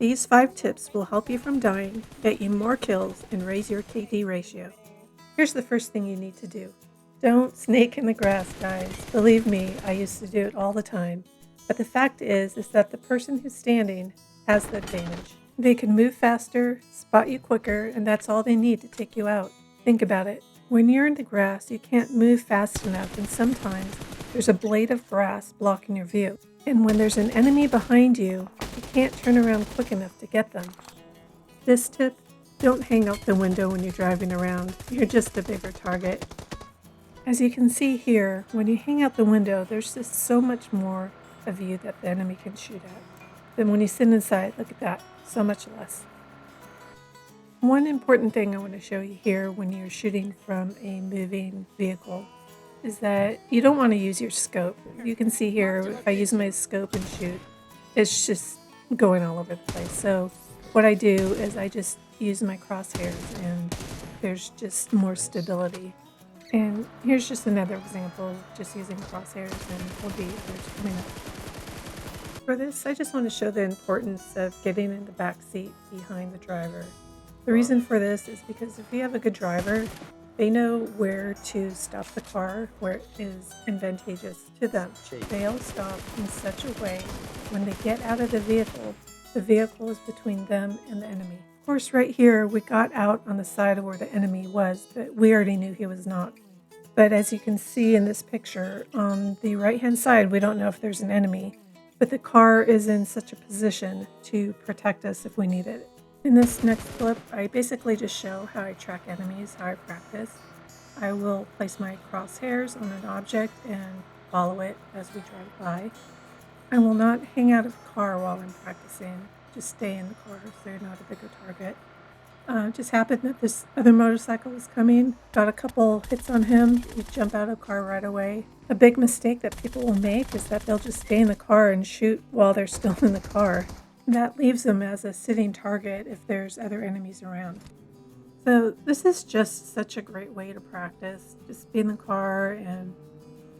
These 5 tips will help you from dying, get you more kills, and raise your KD ratio. Here's the first thing you need to do. Don't snake in the grass, guys. Believe me, I used to do it all the time. But the fact is that the person who's standing has the advantage. They can move faster, spot you quicker, and that's all they need to take you out. Think about it. When you're in the grass, you can't move fast enough, and sometimes there's a blade of grass blocking your view. And when there's an enemy behind you, you can't turn around quick enough to get them. This tip: don't hang out the window when you're driving around. You're just a bigger target. As you can see here, when you hang out the window, there's just so much more of you that the enemy can shoot at. Then when you sit inside, look at that, so much less. One important thing I want to show you here when you're shooting from a moving vehicle is that you don't want to use your scope. You can see here, if I use my scope and shoot, it's just going all over the place. So what I do is I just use my crosshairs, and there's just more stability. And here's just another example, just using crosshairs, and there'll be others coming up. For this, I just want to show the importance of getting in the back seat behind the driver. The reason for this is because if you have a good driver, they know where to stop the car where it is advantageous to them. They'll stop in such a way when they get out of the vehicle is between them and the enemy. Of course, right here, we got out on the side of where the enemy was, but we already knew he was not. But as you can see in this picture, on the right-hand side, we don't know if there's an enemy, but the car is in such a position to protect us if we need it. In this next clip, I basically just show how I track enemies, how I practice. I will place my crosshairs on an object and follow it as we drive by. I will not hang out of the car while I'm practicing. Just stay in the car so you're not a bigger target. Just happened that this other motorcycle was coming. Got a couple hits on him. You jump out of the car right away. A big mistake that people will make is that they'll just stay in the car and shoot while they're still in the car. That leaves them as a sitting target if there's other enemies around. So this is just such a great way to practice. Just be in the car and,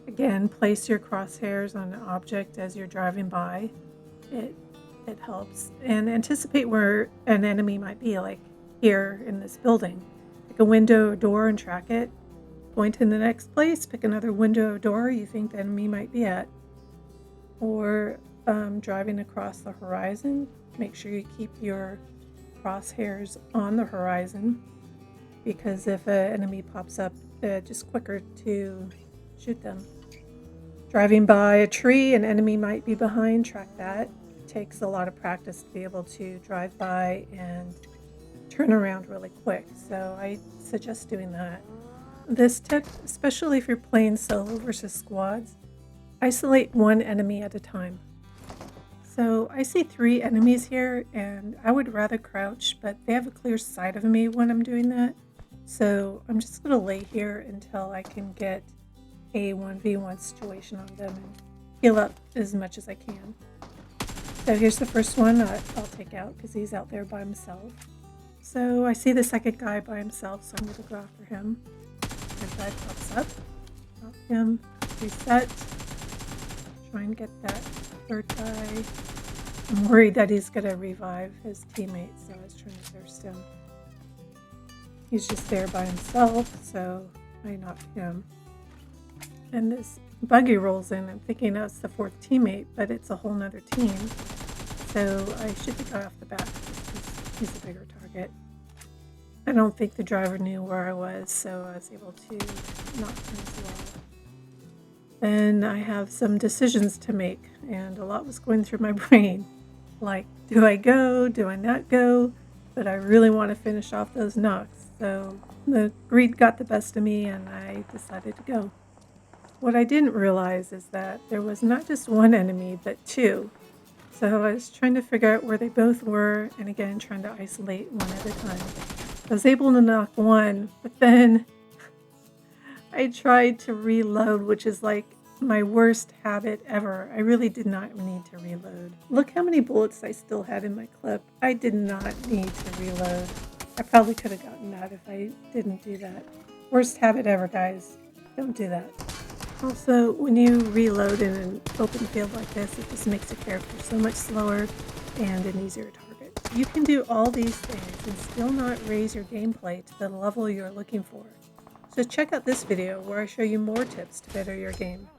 again, place your crosshairs on an object as you're driving by. It helps. And anticipate where an enemy might be, like here in this building. Pick a window or door and track it. Point to the next place, pick another window or door you think the enemy might be at. Or driving across the horizon, make sure you keep your crosshairs on the horizon, because if an enemy pops up, just quicker to shoot them. Driving by a tree, an enemy might be behind, track that. It takes a lot of practice to be able to drive by and turn around really quick, so I suggest doing that. This tip, especially if you're playing solo versus squads, isolate one enemy at a time. So I see 3 enemies here, and I would rather crouch, but they have a clear sight of me when I'm doing that. So I'm just going to lay here until I can get a 1v1 situation on them and heal up as much as I can. So here's the first one I'll take out because he's out there by himself. So I see the second guy by himself, so I'm going to go after him. Third guy pops up, drop him, reset, try and get that third guy. I'm worried that he's going to revive his teammate, so I was trying to thirst him. He's just there by himself, so I knocked him. And this buggy rolls in. I'm thinking that's the 4th teammate, but it's a whole nother team. So I shoot the guy off the bat because he's a bigger target. I don't think the driver knew where I was, so I was able to knock him as well. Then I have some decisions to make, and a lot was going through my brain. Like, do I go? Do I not go? But I really want to finish off those knocks. So the greed got the best of me, and I decided to go. What I didn't realize is that there was not just one enemy, but 2. So I was trying to figure out where they both were, and again, trying to isolate one at a time. I was able to knock one, but then I tried to reload, which is like my worst habit ever. I really did not need to reload. Look how many bullets I still had in my clip. I did not need to reload. I probably could have gotten that if I didn't do that. Worst habit ever, guys. Don't do that. Also, when you reload in an open field like this, it just makes the character so much slower and an easier target. You can do all these things and still not raise your gameplay to the level you're looking for. So check out this video where I show you more tips to better your game.